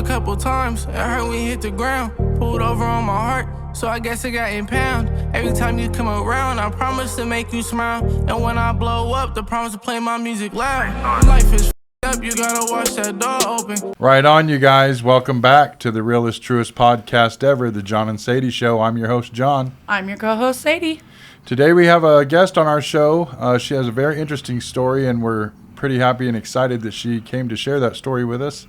couple times. It hurt when you hit the ground. Pulled over on my heart, so I guess it got impound. Every time you come around, I promise to make you smile. And when I blow up, the promise to play my music loud. Life is up, you gotta watch that door open. Right on, you guys. Welcome back to the realest, truest podcast ever, the John and Sadie Show. I'm your host, John. I'm your co-host, Sadie. Today we have a guest on our show. She has a very interesting story, and we're pretty happy and excited that she came to share that story with us.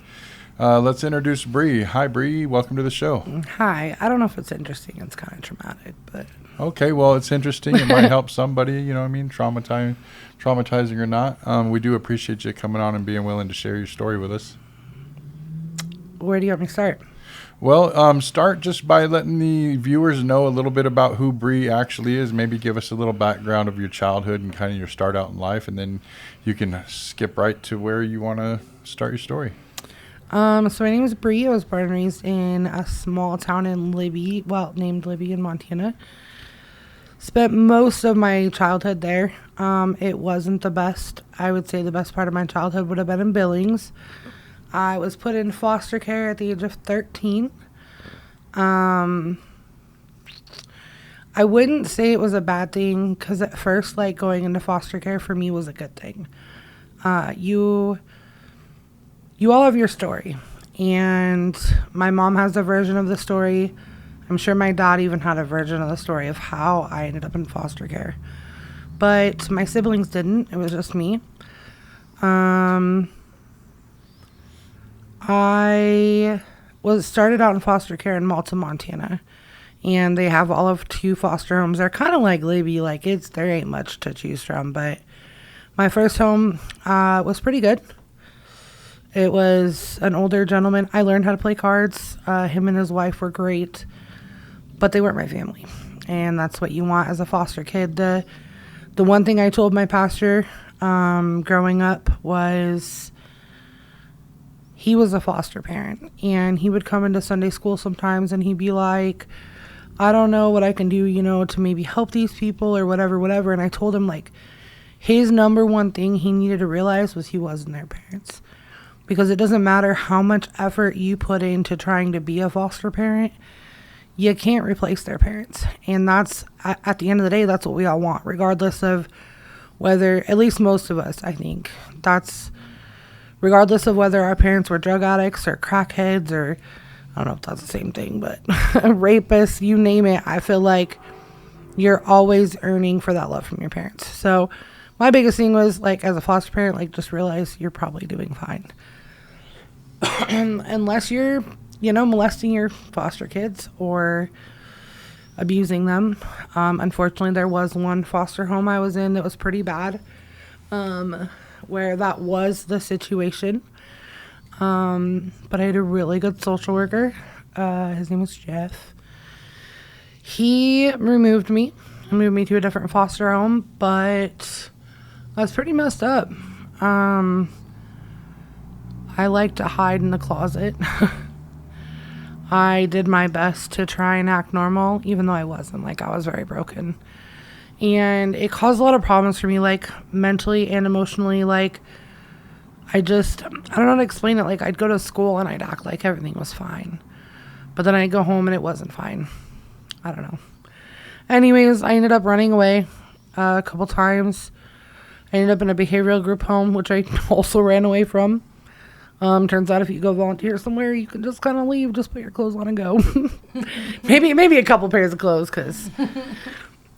Let's introduce Bree. Hi, Bree. Welcome to the show. Hi. I don't know if it's interesting. It's kind of traumatic, but... Okay, well, it's interesting. It might help somebody, you know what I mean, traumatizing or not. We do appreciate you coming on and being willing to share your story with us. Where do you want me to start? Well, start just by letting the viewers know a little bit about who Bree actually is. Maybe give us a little background of your childhood and kind of your start out in life, and then you can skip right to where you want to start your story. So my name is Bree. I was born and raised in a small town in named Libby in Montana. Spent most of my childhood there. It wasn't the best. I would say the best part of my childhood would have been in Billings. I was put in foster care at the age of 13. I wouldn't say it was a bad thing, because at first, going into foster care for me was a good thing. You all have your story, and my mom has a version of the story. I'm sure my dad even had a version of the story of how I ended up in foster care. But my siblings didn't. It was just me. I started out in foster care in Malta, Montana. And they have all of 2 foster homes. They're kind of like Libby. There ain't much to choose from. But my first home was pretty good. It was an older gentleman. I learned how to play cards. Him and his wife were great. But they weren't my family. And that's what you want as a foster kid. The one thing I told my pastor growing up was he was a foster parent. And he would come into Sunday school sometimes and he'd be like, I don't know what I can do, to maybe help these people or whatever. And I told him, his number one thing he needed to realize was he wasn't their parents. Because it doesn't matter how much effort you put into trying to be a foster parent, you can't replace their parents. And that's, at the end of the day, that's what we all want, regardless of whether, at least most of us, I think, that's regardless of whether our parents were drug addicts or crackheads or, I don't know if that's the same thing, but rapists, you name it. I feel like you're always earning for that love from your parents. So my biggest thing was, as a foster parent, just realize you're probably doing fine. Unless you're, molesting your foster kids or abusing them. Unfortunately, there was one foster home I was in that was pretty bad, where that was the situation. But I had a really good social worker. His name was Jeff. He moved me to a different foster home, but I was pretty messed up. I like to hide in the closet. I did my best to try and act normal, even though I wasn't. I was very broken. And it caused a lot of problems for me, mentally and emotionally. I don't know how to explain it. I'd go to school and I'd act like everything was fine. But then I'd go home and it wasn't fine. I don't know. Anyways, I ended up running away a couple times. I ended up in a behavioral group home, which I also ran away from. Turns out if you go volunteer somewhere, you can just kind of leave, just put your clothes on and go. maybe a couple pairs of clothes, because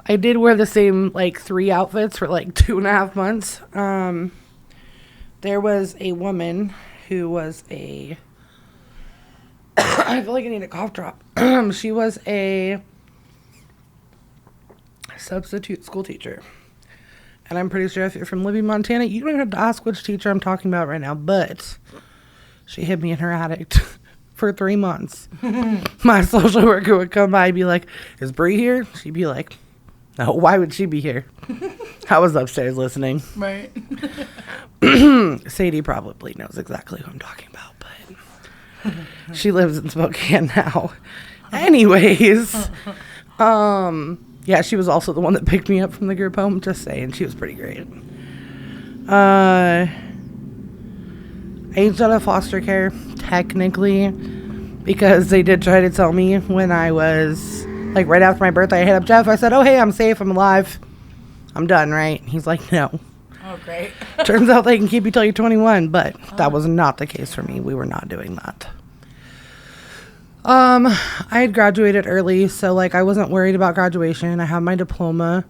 I did wear the same 3 outfits for 2.5 months. There was a woman who was I feel like I need a cough drop. She was a substitute school teacher. And I'm pretty sure if you're from Libby, Montana, you don't have to ask which teacher I'm talking about right now, but she hid me in her attic for 3 months. My social worker would come by and be like, is Bree here? She'd be like, no, why would she be here? I was upstairs listening. Right. Sadie probably knows exactly who I'm talking about, but she lives in Spokane now. Anyways, yeah, she was also the one that picked me up from the group home. Just saying, she was pretty great. I aged out of foster care technically, because they did try to tell me when I was, like, right after my birthday, I hit up Jeff. I said, oh, hey, I'm safe. I'm alive. I'm done, right? He's like, no. Oh, great. Turns out they can keep you till you're 21, but that was not the case for me. We were not doing that. I had graduated early, so, like, I wasn't worried about graduation. I had my diploma.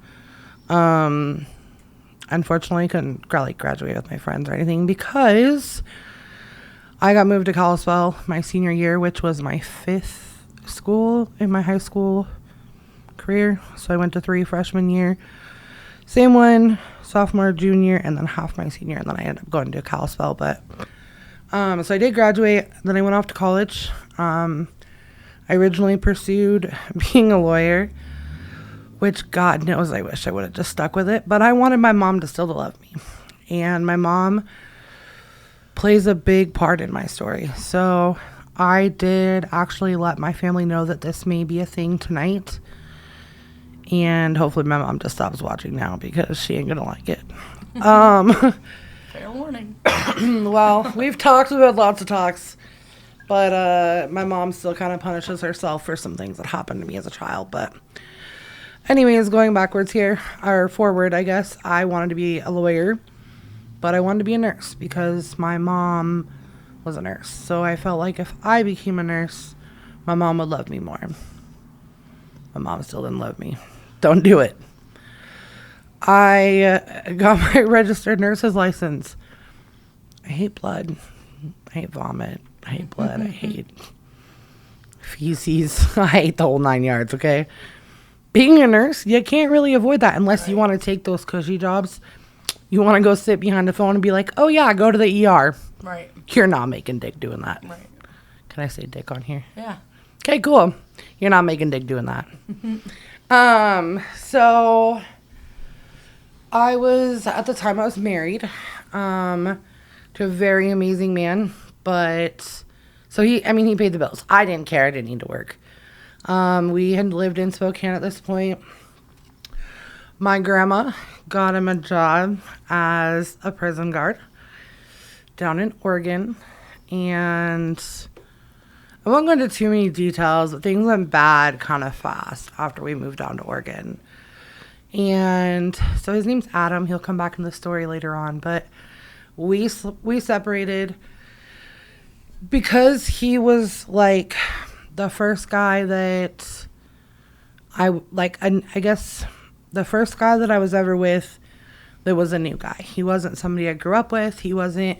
Unfortunately, I couldn't, like, graduate with my friends or anything because I got moved to Kalispell my senior year, which was my 5th school in my high school career. So I went to 3 freshman year. Same one, sophomore, junior, and then half my senior, and then I ended up going to Kalispell. But so I did graduate. Then I went off to college. I originally pursued being a lawyer, which God knows I wish I would have just stuck with it. But I wanted my mom to still to love me, and my mom plays a big part in my story. So I did actually let my family know that this may be a thing tonight. And hopefully my mom just stops watching now because she ain't gonna like it. Fair warning. Well, we've talked about lots of talks, but my mom still kind of punishes herself for some things that happened to me as a child. But anyways, going backwards here, or forward, I guess, I wanted to be a lawyer, but I wanted to be a nurse because my mom was a nurse. So I felt like if I became a nurse, my mom would love me more. My mom still didn't love me. Don't do it. I got my registered nurse's license. I hate blood. I hate vomit. I hate blood. I hate feces. I hate the whole 9 yards, okay? Being a nurse, you can't really avoid that unless you want to take those cushy jobs. You want to go sit behind the phone and be like, oh, yeah, go to the ER. Right. You're not making dick doing that. Right. Can I say dick on here? Yeah. Okay, cool. You're not making dick doing that. So I was, at the time I was married, to a very amazing man, but, so he paid the bills. I didn't care. I didn't need to work. We had lived in Spokane at this point. My grandma got him a job as a prison guard down in Oregon, and I won't go into too many details, but things went bad kind of fast after we moved down to Oregon. And so his name's Adam. He'll come back in the story later on, but we separated because he was like the first guy that I guess the first guy that I was ever with that was a new guy. He wasn't somebody I grew up with. He wasn't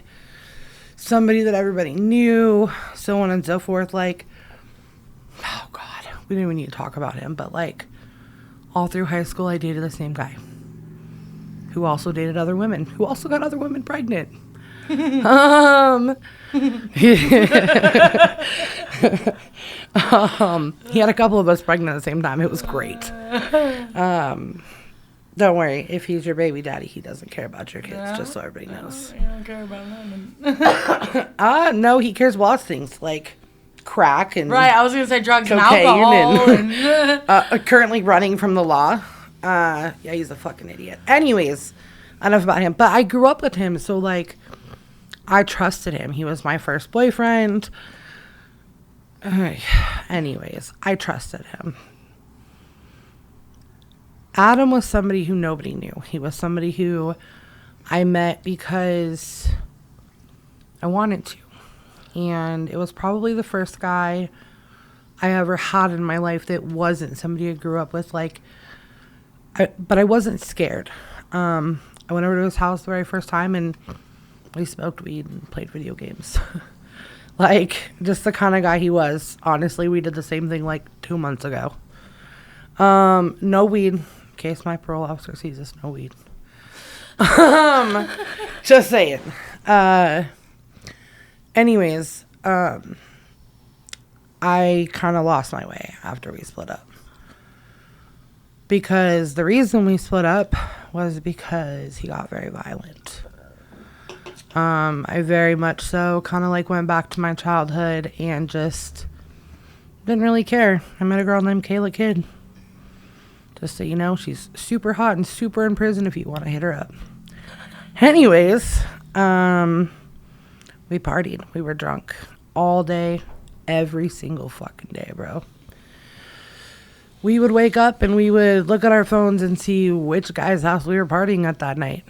somebody that everybody knew, so on and so forth. Like, oh God, we didn't even need to talk about him, but like all through high school, I dated the same guy who also dated other women, who also got other women pregnant. He had a couple of us pregnant at the same time. It was great. Don't worry, if he's your baby daddy, he doesn't care about your kids, just so everybody knows. You don't care about women. No, he cares about lots of things, like crack and Right, I was going to say drugs and cocaine alcohol. and currently running from the law. Yeah, he's a fucking idiot. Anyways, enough about him. But I grew up with him, so like I trusted him. He was my first boyfriend. Anyways, I trusted him. Adam was somebody who nobody knew. He was somebody who I met because I wanted to. And it was probably the first guy I ever had in my life that wasn't somebody I grew up with. But I wasn't scared. I went over to his house the very first time and we smoked weed and played video games. Like, just the kind of guy he was. Honestly, we did the same thing like 2 months ago. No weed. In case my parole officer sees us, no weed. Just saying. Anyways, I kind of lost my way after we split up. Because the reason we split up was because he got very violent. I very much so kind of like went back to my childhood and just didn't really care. I met a girl named Kayla Kidd. Just so you know, she's super hot and super in prison if you want to hit her up. Anyways, we partied. We were drunk all day, every single fucking day, bro. We would wake up and we would look at our phones and see which guy's house we were partying at that night.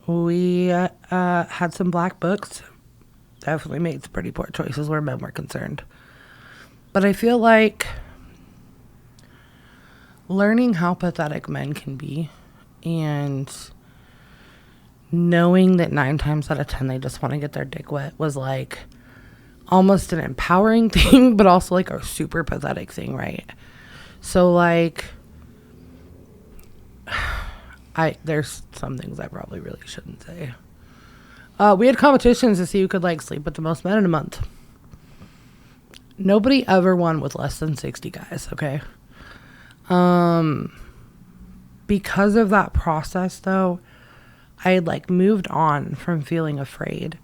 We had some black books. Definitely made some pretty poor choices where men were concerned. But I feel like learning how pathetic men can be and knowing that 9 times out of 10 they just want to get their dick wet was like almost an empowering thing, but also like a super pathetic thing, right? So like there's some things I probably really shouldn't say. We had competitions to see who could like sleep with the most men in a month. Nobody ever won with less than 60 guys, okay? Because of that process though, I had like moved on from feeling afraid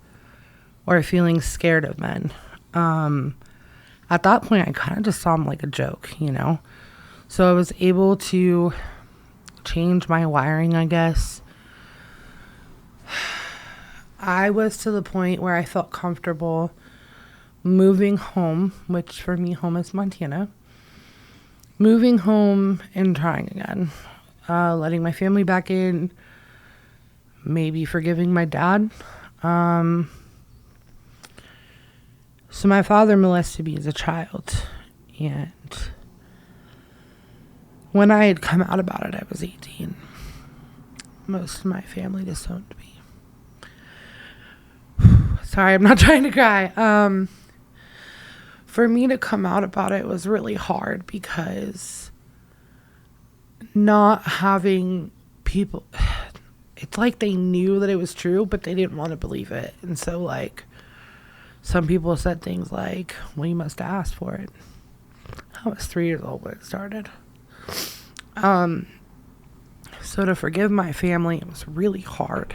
or feeling scared of men. At that point I kind of just saw them like a joke, you know? So I was able to change my wiring, I guess. I was to the point where I felt comfortable moving home, which for me, home is Montana. Moving home and trying again. Letting my family back in. Maybe forgiving my dad. So my father molested me as a child. And when I had come out about it, I was 18. Most of my family disowned me. Sorry, I'm not trying to cry. For me to come out about it was really hard because not having people, it's like they knew that it was true, but they didn't want to believe it. And so like some people said things like, well, you must have asked for it. I was 3 years old when it started. So to forgive my family, it was really hard.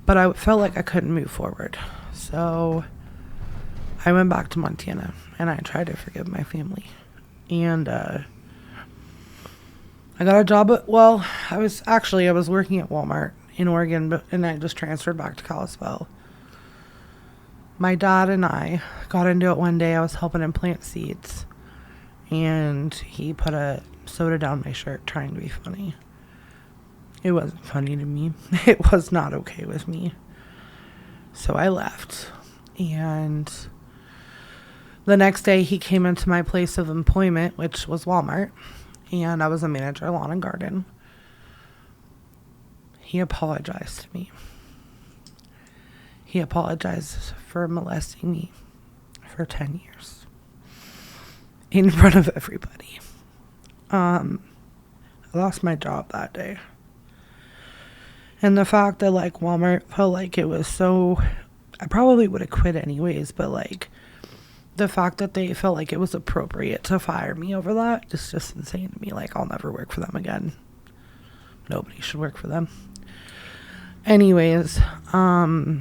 But I felt like I couldn't move forward. So I went back to Montana and I tried to forgive my family. And I got a job at, I was working at Walmart in Oregon, and I just transferred back to Kalispell. My dad and I got into it one day. I was helping him plant seeds, and he put a soda down my shirt trying to be funny. It wasn't funny to me. It was not okay with me. So I left. And the next day he came into my place of employment, which was Walmart. And I was a manager, lawn and garden. He apologized to me. He apologized for molesting me for 10 years. In front of everybody. I lost my job that day. And the fact that, like, Walmart felt like it was so... I probably would have quit anyways, but, like, the fact that they felt like it was appropriate to fire me over that is just insane to me. Like, I'll never work for them again. Nobody should work for them. Anyways, I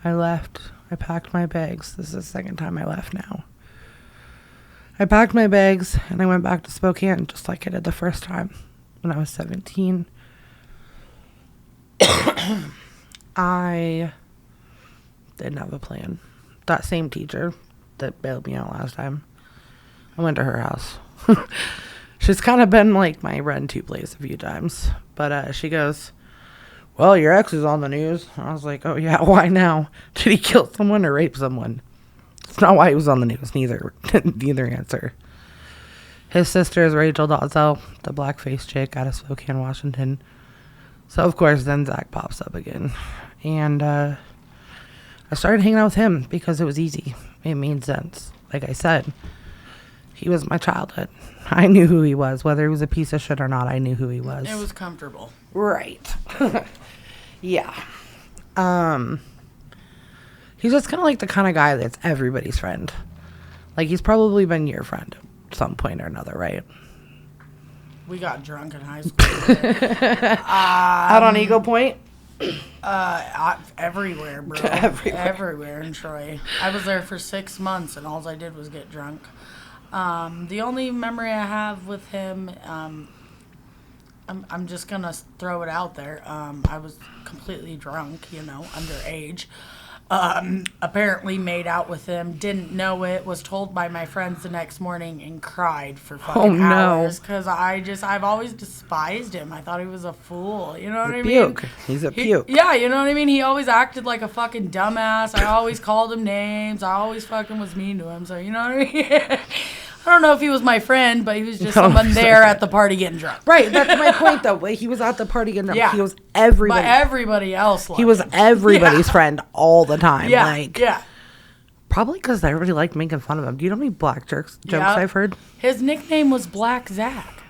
left. I packed my bags. This is the second time I left now. I packed my bags, and I went back to Spokane just like I did the first time when I was 17. I didn't have a plan. That same teacher that bailed me out last time, I went to her house. She's kind of been like my run-to place a few times. But she goes, well, your ex is on the news. I was like, oh yeah, why now? Did he kill someone or rape someone? It's not why he was on the news. Neither answer. His sister is Rachel Dotzel, the blackface chick out of Spokane, Washington. So, of course, then Zach pops up again. And I started hanging out with him because it was easy. It made sense. Like I said, he was my childhood. I knew who he was. Whether he was a piece of shit or not, I knew who he was. It was comfortable. Right. Yeah. He's just kind of like the kind of guy that's everybody's friend. Like, he's probably been your friend at some point or another, right? We got drunk in high school. Out on Eagle Point? Everywhere, bro. Everywhere in Troy. I was there for 6 months, and all I did was get drunk. The only memory I have with him, I'm just gonna throw it out there. I was completely drunk, underage. Apparently made out with him, didn't know it, was told by my friends the next morning, and cried for fucking hours because I've always despised him. I thought he was a fool. You know what I mean? He's a puke. Yeah, you know what I mean? He always acted like a fucking dumbass. I always called him names. I always fucking was mean to him. So you know what I mean? I don't know if he was my friend, but he was just someone there at the party getting drunk. Right, that's my point, though. He was at the party getting drunk. Yeah. He was everybody. But everybody else liked He was him. everybody's friend all the time. Yeah. Probably because everybody liked making fun of him. Do you know how many black jokes I've heard? His nickname was Black Zach.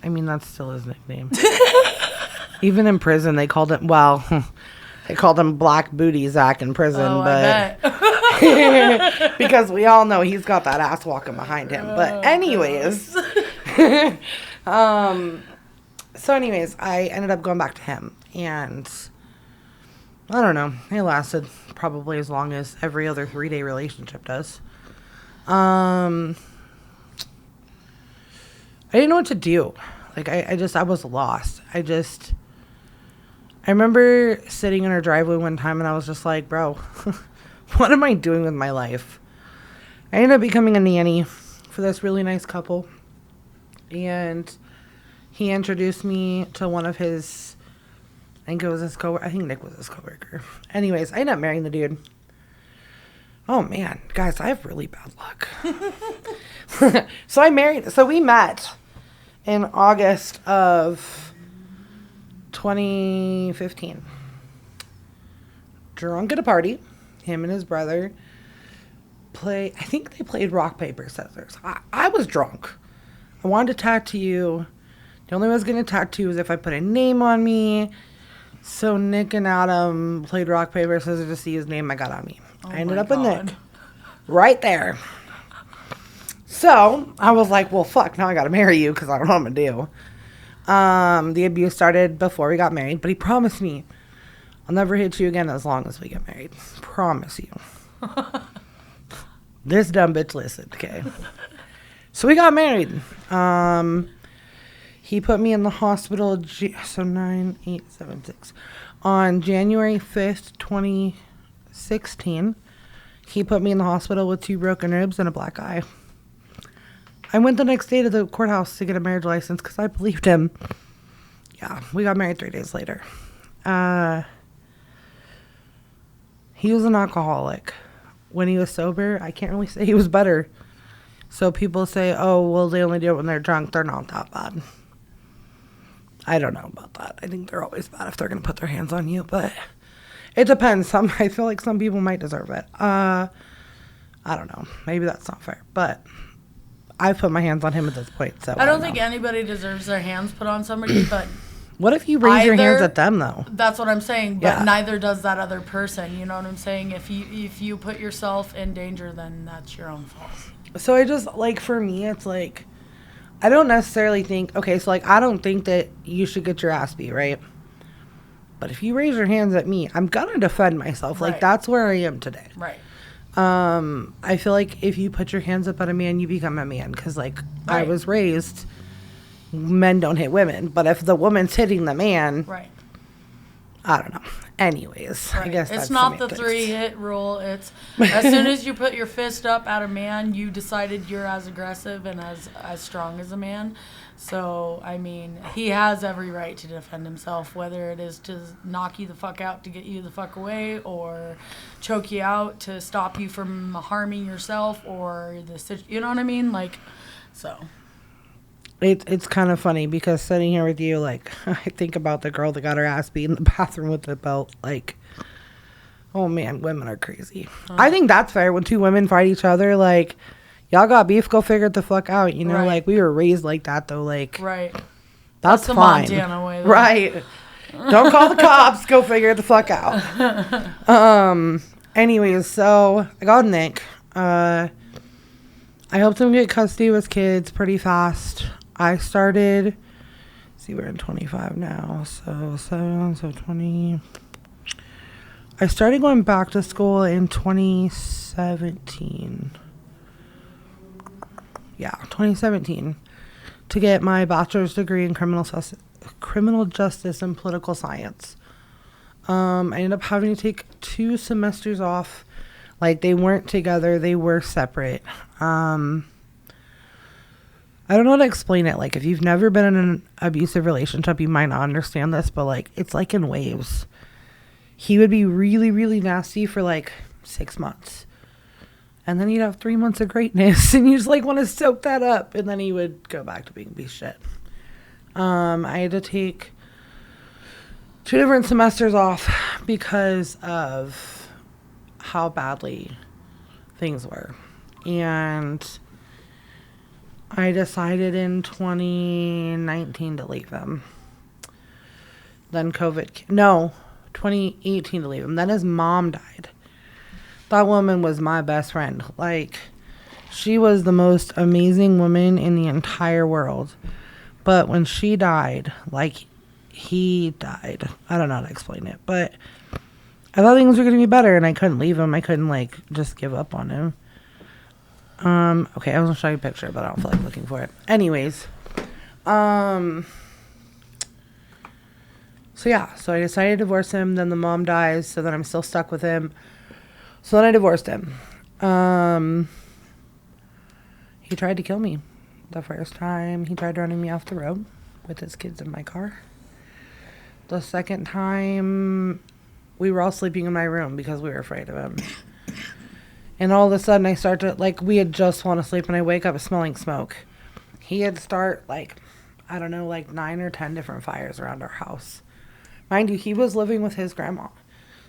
I mean, that's still his nickname. Even in prison, they called him, they called him Black Booty Zach in prison. I bet. Because we all know he's got that ass walking behind him. But anyways. So anyways, I ended up going back to him. And I don't know. It lasted probably as long as every other 3-day relationship does. I didn't know what to do. Like, I was lost. I remember sitting in our driveway one time and I was just like, bro, what am I doing with my life? I ended up becoming a nanny for this really nice couple. And he introduced me to one of his, I think Nick was his coworker. Anyways, I ended up marrying the dude. Oh man, guys, I have really bad luck. So we met in August of 2015. Drunk at a party. Him and his brother I think they played rock, paper, scissors. I was drunk. I wanted to tattoo. The only way I was going to tattoo was if I put a name on me. So Nick and Adam played rock, paper, scissors to see whose name I got on me. I ended up with Nick. Right there. So I was like, well, fuck, now I got to marry you because I don't know what I'm going to do. The abuse started before we got married, but he promised me, I'll never hit you again as long as we get married. Promise you. This dumb bitch listened, okay? So we got married. He put me in the hospital, 9, 8, 7, 6. On January 5th, 2016, he put me in the hospital with 2 broken ribs and a black eye. I went the next day to the courthouse to get a marriage license because I believed him. Yeah, we got married 3 days later. He was an alcoholic. When he was sober, I can't really say he was better. So people say, oh, well, they only do it when they're drunk. They're not that bad. I don't know about that. I think they're always bad if they're going to put their hands on you. But it depends. I feel like some people might deserve it. I don't know. Maybe that's not fair. But I put my hands on him at this point. So I don't think anybody deserves their hands put on somebody, but... What if you raise your hands at them, though? That's what I'm saying, but neither does that other person. You know what I'm saying? If you put yourself in danger, then that's your own fault. So I just, like, for me, it's like, I don't necessarily think, okay, so, like, I don't think that you should get your ass beat, right? But if you raise your hands at me, I'm going to defend myself. Like, that's where I am today. Right. I feel like if you put your hands up at a man, you become a man. Because, like, I was raised... Men don't hit women, but if the woman's hitting the man, right? I don't know. Anyways, I guess it's that's not semantics. the 3-hit rule. It's as soon as you put your fist up at a man, you decided you're as aggressive and as strong as a man. So I mean, he has every right to defend himself, whether it is to knock you the fuck out to get you the fuck away, or choke you out to stop you from harming yourself, or you know what I mean? Like, so. It's kind of funny because sitting here with you, like, I think about the girl that got her ass beat in the bathroom with the belt. Like, oh man, women are crazy. I think that's fair when 2 women fight each other. Like, y'all got beef, go figure it the fuck out. You know, like, we were raised like that, though. Like, that's the fine. Montana way, though. Right. Don't call the cops, go figure it the fuck out. Anyways, so I got Nick. I helped him get custody of his kids pretty fast. I started, see, we're in 25 now, so 20. I started going back to school in 2017. Yeah, 2017, to get my bachelor's degree in criminal criminal justice and political science. I ended up having to take 2 semesters off. Like, they weren't together, they were separate. I don't know how to explain it. Like, if you've never been in an abusive relationship, you might not understand this, but like, it's like in waves. He would be really, really nasty for like 6 months. And then he'd have 3 months of greatness, and you just like want to soak that up. And then he would go back to being a piece of shit. I had to take 2 different semesters off because of how badly things were. And I decided in 2019 to leave him. Then 2018 to leave him. Then his mom died. That woman was my best friend. Like, she was the most amazing woman in the entire world. But when she died, like, he died. I don't know how to explain it. But I thought things were going to be better, and I couldn't leave him. I couldn't, like, just give up on him. Okay, I was going to show you a picture, but I don't feel like looking for it. Anyways. So yeah, so I decided to divorce him. Then the mom dies, so then I'm still stuck with him. So then I divorced him. He tried to kill me. The first time, he tried running me off the road with his kids in my car. The second time, we were all sleeping in my room because we were afraid of him. And all of a sudden, I start to, like, we had just fallen asleep, and I wake up smelling smoke. He had start, like, I don't know, like 9 or 10 different fires around our house. Mind you, he was living with his grandma.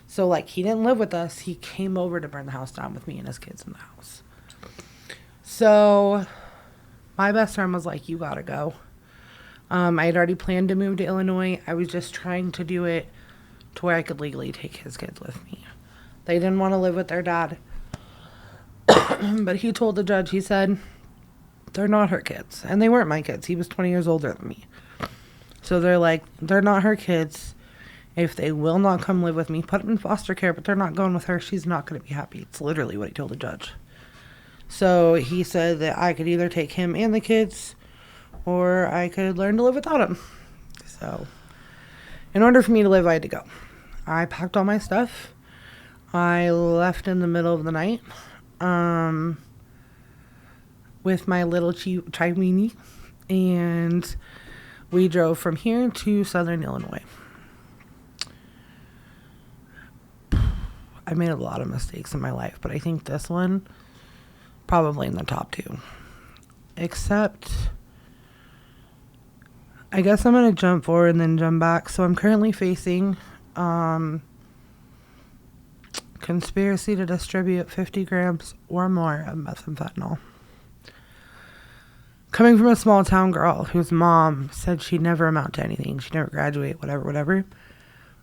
So, like, he didn't live with us. He came over to burn the house down with me and his kids in the house. So, my best friend was like, you gotta go. I had already planned to move to Illinois. I was just trying to do it to where I could legally take his kids with me. They didn't want to live with their dad. But he told the judge, he said, they're not her kids. And they weren't my kids. He was 20 years older than me. So they're like, they're not her kids. If they will not come live with me, put them in foster care, but they're not going with her, she's not going to be happy. It's literally what he told the judge. So he said that I could either take him and the kids, or I could learn to live without him. So in order for me to live, I had to go. I packed all my stuff. I left in the middle of the night with my little Chimini, and we drove from here to Southern Illinois. I made a lot of mistakes in my life, but I think this one probably in the top 2. Except, I guess I'm going to jump forward and then jump back. So I'm currently facing conspiracy to distribute 50 grams or more of methamphenyl. Coming from a small town girl whose mom said she'd never amount to anything. She'd never graduate, whatever.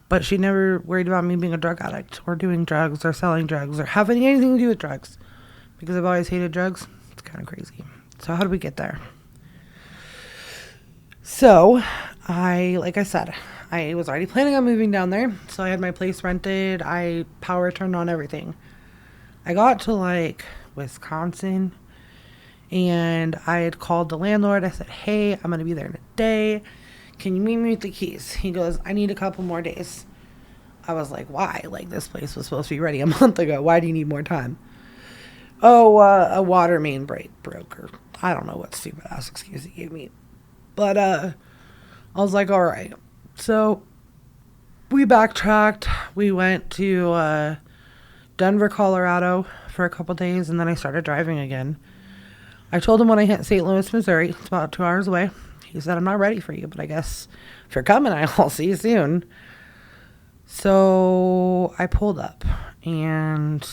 But she never worried about me being a drug addict or doing drugs or selling drugs or having anything to do with drugs. Because I've always hated drugs. It's kind of crazy. So how did we get there? So, like I said, I was already planning on moving down there. So I had my place rented. I power turned on, everything. I got to like Wisconsin, and I had called the landlord. I said, hey, I'm going to be there in a day. Can you meet me with the keys? He goes, I need a couple more days. I was like, why? Like, this place was supposed to be ready a month ago. Why do you need more time? Oh, a water main broke, or I don't know what stupid ass excuse he gave me. But I was like, all right. So we backtracked. We went to Denver, Colorado for a couple days, and then I started driving again. I told him when I hit St. Louis, Missouri, it's about 2 hours away. He said, I'm not ready for you, but I guess if you're coming, I'll see you soon. So I pulled up, and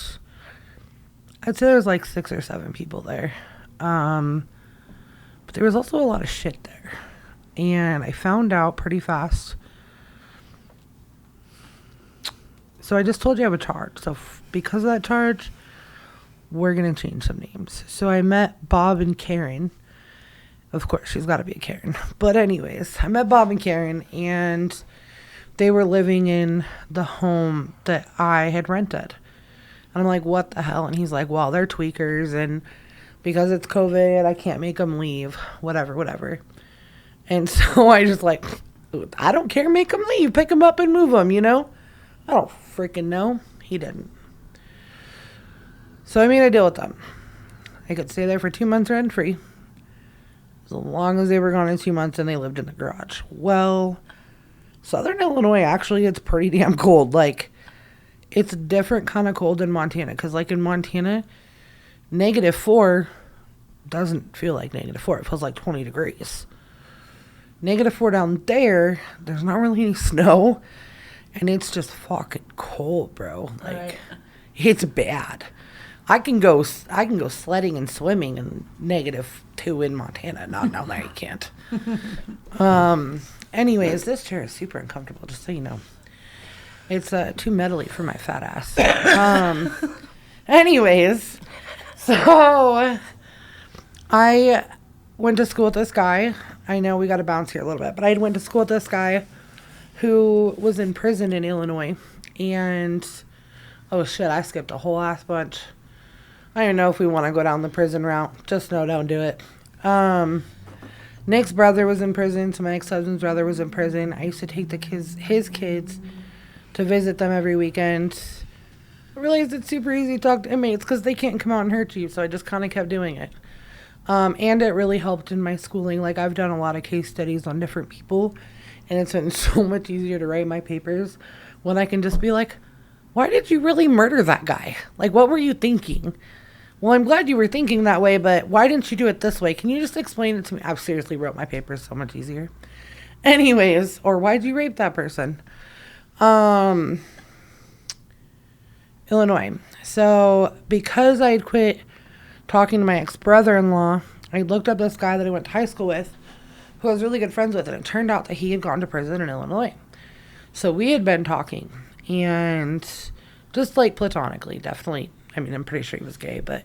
I'd say there was like 6 or 7 people there. But there was also a lot of shit there. And I found out pretty fast. So I just told you I have a charge. So because of that charge, we're going to change some names. So I met Bob and Karen. Of course, she's got to be a Karen. But anyways, I met Bob and Karen, and they were living in the home that I had rented. And I'm like, what the hell? And he's like, well, they're tweakers, and because it's COVID, I can't make them leave. Whatever. And so I just like, I don't care. Make them leave. Pick them up and move them, you know? I don't freaking know. He didn't. So I made a deal with them. I could stay there for 2 months rent-free. As long as they were gone in 2 months and they lived in the garage. Well, Southern Illinois, actually, it's pretty damn cold. Like, it's a different kind of cold than Montana. Because, like, in Montana, -4 doesn't feel like -4. It feels like 20 degrees. -4 down there, there's not really any snow. And it's just fucking cold, bro. Like, Right. it's bad. I can go sledding and swimming in -2 in Montana. Not down there, you can't. Anyways, this chair is super uncomfortable, just so you know. It's too metally for my fat ass. Anyways, so I went to school with this guy. I know we got to bounce here a little bit, but I went to school with this guy who was in prison in Illinois. And, oh shit, I skipped a whole ass bunch. I don't know if we want to go down the prison route. Just no, don't do it. Nick's brother was in prison, so my ex-husband's brother was in prison. I used to take his kids to visit them every weekend. I realized it's super easy to talk to inmates because they can't come out and hurt you, so I just kind of kept doing it. And it really helped in my schooling. Like, I've done a lot of case studies on different people, and it's been so much easier to write my papers when I can just be like, why did you really murder that guy? Like, what were you thinking? Well, I'm glad you were thinking that way, but why didn't you do it this way? Can you just explain it to me? I've seriously wrote my papers so much easier. Anyways, or why'd you rape that person? Illinois. So because I had quit talking to my ex-brother-in-law, I looked up this guy that I went to high school with, who I was really good friends with, and it turned out that he had gone to prison in Illinois. So we had been talking, and just like platonically, definitely. I mean, I'm pretty sure he was gay, but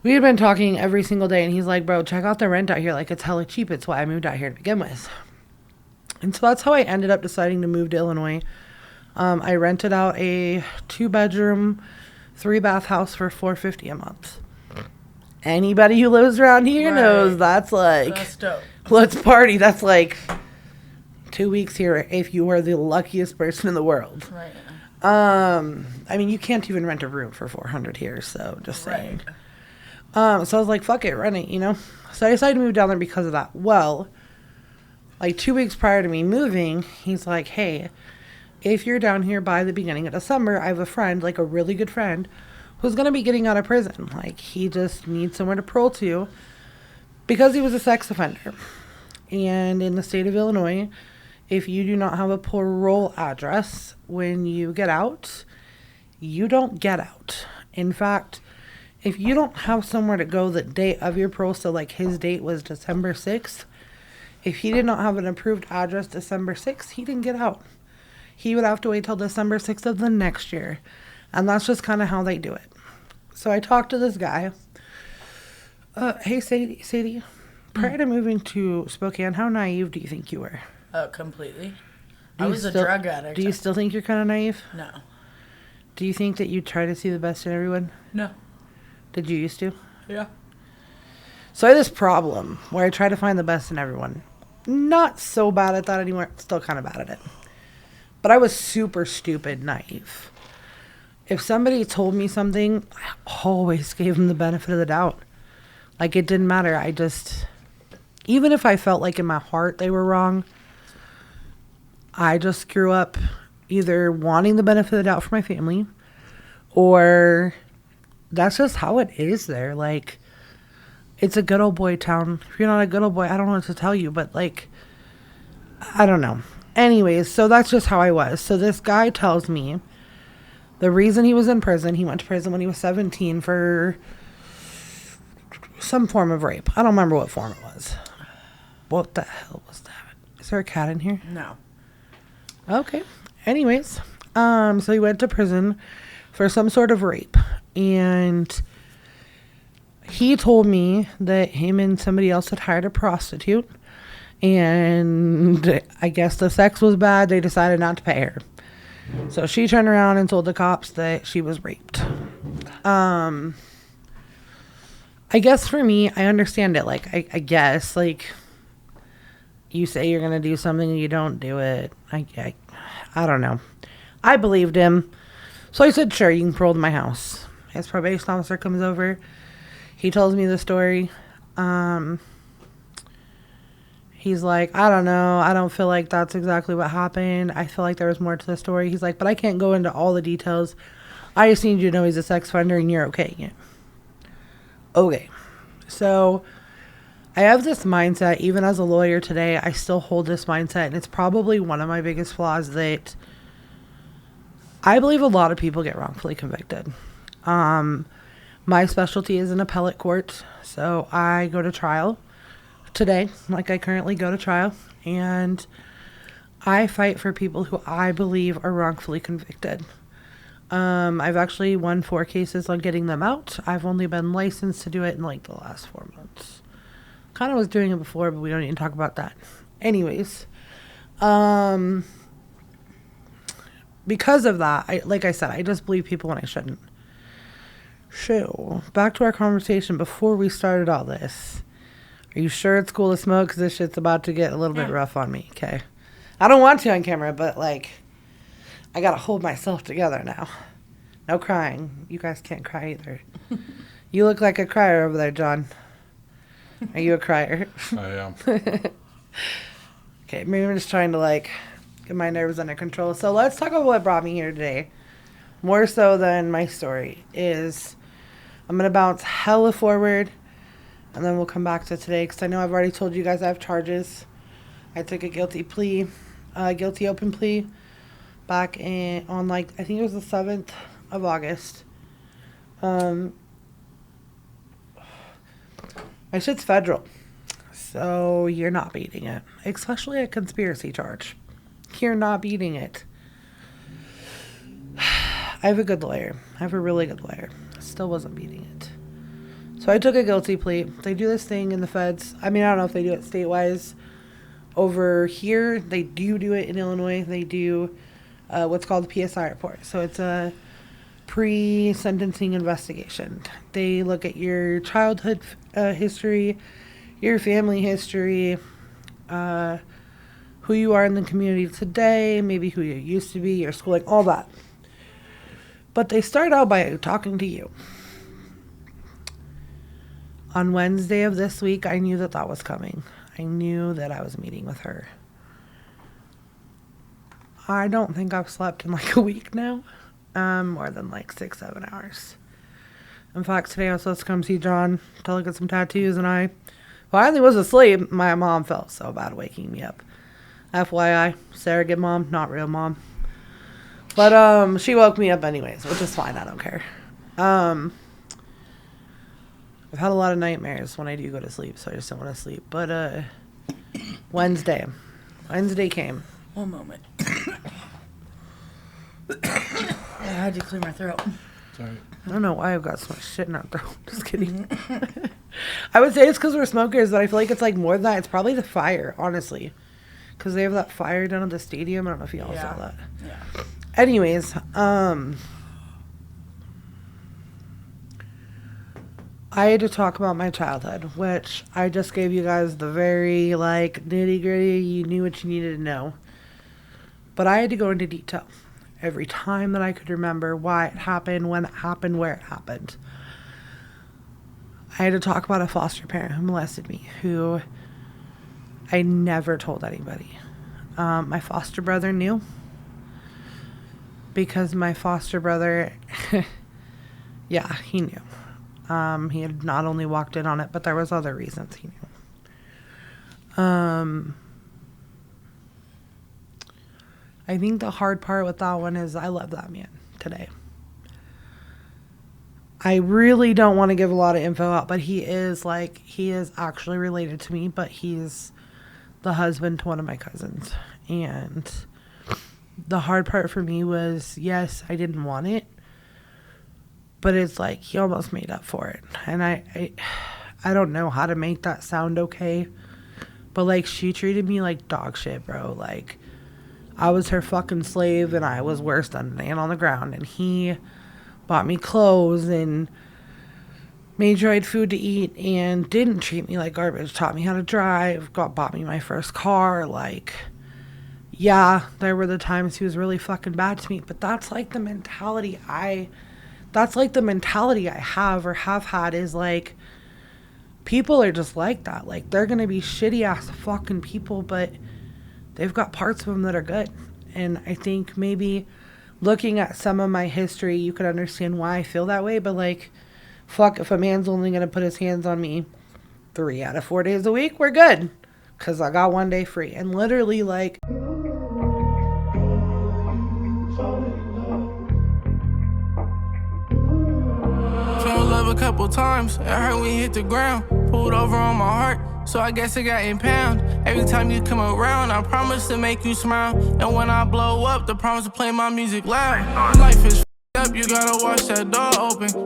we had been talking every single day, and he's like, bro, check out the rent out here. Like, it's hella cheap. It's why I moved out here to begin with. And so that's how I ended up deciding to move to Illinois. I rented out a 2-bedroom, 3-bath house for $450 a month. Anybody who lives around here knows that's like, That's dope. let's party. That's like 2 weeks here if you are the luckiest person in the world. Right. I mean, you can't even rent a room for $400 here, so just saying. Right. So I was like, fuck it, rent it, you know? So I decided to move down there because of that. Well, like 2 weeks prior to me moving, he's like, hey, if you're down here by the beginning of December, I have a friend, like a really good friend, who's going to be getting out of prison. Like, he just needs somewhere to parole to because he was a sex offender. And in the state of Illinois, if you do not have a parole address when you get out, you don't get out. In fact, if you don't have somewhere to go the day of your parole, so like his date was December 6th, if he did not have an approved address December 6th, he didn't get out. He would have to wait till December 6th of the next year. And that's just kind of how they do it. So I talked to this guy. Hey, Sadie, prior to moving to Spokane, how naive do you think you were? Completely. I was a drug addict. Do you still think you're kind of naive? No. Do you think that you try to see the best in everyone? No. Did you used to? Yeah. So I had this problem where I try to find the best in everyone. Not so bad at that anymore. Still kind of bad at it. But I was super stupid naive. If somebody told me something, I always gave them the benefit of the doubt. Like, it didn't matter. Even if I felt like in my heart they were wrong, I just grew up either wanting the benefit of the doubt for my family, or that's just how it is there. Like, it's a good old boy town. If you're not a good old boy, I don't know what to tell you, but like, I don't know. Anyways, so that's just how I was. So this guy tells me the reason he was in prison, he went to prison when he was 17 for some form of rape. I don't remember what form it was. What the hell was that? Is there a cat in here? No. Okay. Anyways, so he went to prison for some sort of rape. And he told me that him and somebody else had hired a prostitute. And I guess the sex was bad. They decided not to pay her. So she turned around and told the cops that she was raped. I guess for me, I understand it. Like, I guess, like, you say you're going to do something and you don't do it. I don't know. I believed him. So I said, sure, you can parole to my house. His probation officer comes over. He tells me the story. He's like, I don't know. I don't feel like that's exactly what happened. I feel like there was more to the story. He's like, but I can't go into all the details. I just need you to know he's a sex offender and you're okay. Yeah. Okay. So I have this mindset, even as a lawyer today, I still hold this mindset. And it's probably one of my biggest flaws, that I believe a lot of people get wrongfully convicted. My specialty is in appellate court. So I go to trial today, like I currently go to trial, and I fight for people who I believe are wrongfully convicted. I've actually won 4 cases on getting them out. I've only been licensed to do it in like the last 4 months. Kind of was doing it before, but we don't need to talk about that. Anyways, because of that, like I said, I just believe people when I shouldn't. So, back to our conversation before we started all this. Are you sure it's cool to smoke? Because this shit's about to get a little bit rough on me, okay? I don't want to on camera, but, like, I gotta hold myself together now. No crying. You guys can't cry either. You look like a crier over there, John. Are you a crier? I am. Okay, maybe I'm just trying to, like, get my nerves under control. So let's talk about what brought me here today. More so than my story is I'm going to bounce hella forward, and then we'll come back to today, because I know I've already told you guys I have charges. I took a guilty open plea back on, like, I think it was the 7th of August. My shit's federal, so you're not beating it, especially a conspiracy charge. You're not beating it. I have a good lawyer. I have a really good lawyer. Still wasn't beating it. So I took a guilty plea. They do this thing in the feds. I mean, I don't know if they do it state-wise. Over here, they do it in Illinois. They do what's called the PSI report. So it's a pre-sentencing investigation. They look at your childhood history, your family history, who you are in the community today, maybe who you used to be, your schooling, all that. But they start out by talking to you. On Wednesday of this week, I knew that was coming. I knew that I was meeting with her. I don't think I've slept in like a week now. More than like 6-7 hours. In fact, today I was supposed to come see John to look at some tattoos, and I finally was asleep. My mom felt so bad waking me up. FYI, surrogate mom, not real mom. But she woke me up anyways, which is fine. I don't care. I've had a lot of nightmares when I do go to sleep, so I just don't want to sleep. But Wednesday came. One moment. I had to clear my throat. Sorry. I don't know why I've got so much shit in our throat. Just kidding. I would say it's because we're smokers, but I feel like it's like more than that. It's probably the fire, honestly. Because they have that fire down at the stadium. I don't know if you all saw that. Yeah. Anyways, I had to talk about my childhood, which I just gave you guys the very, like, nitty-gritty. You knew what you needed to know. But I had to go into detail. Every time that I could remember why it happened, when it happened, where it happened. I had to talk about a foster parent who molested me, who I never told anybody. My foster brother knew. Because my foster brother, yeah, he knew. He had not only walked in on it, but there was other reasons he knew. I think the hard part with that one is I love that man today. I really don't want to give a lot of info out, but he is actually related to me, but he's the husband to one of my cousins. And the hard part for me was, yes, I didn't want it, but it's like he almost made up for it. And I don't know how to make that sound okay, but like she treated me like dog shit, bro. Like I was her fucking slave, and I was worse than an ant on the ground. And he bought me clothes and made sure I had food to eat, and didn't treat me like garbage. Taught me how to drive, bought me my first car. Like, yeah, there were the times he was really fucking bad to me, but that's like the mentality I have or have had, is like, people are just like that. Like, they're gonna be shitty ass fucking people, but they've got parts of them that are good. And I think maybe looking at some of my history, you could understand why I feel that way. But like, fuck, if a man's only gonna put his hands on me 3 out of 4 days a week, we're good, because I got 1 day free. And literally, like, Fell in love a couple times, it hurt when you hit the ground. Pulled over on my heart, so I guess it got impound. Every time you come around, I promise to make you smile. And when I blow up, the promise to play my music loud. Life is up, you gotta watch that door open.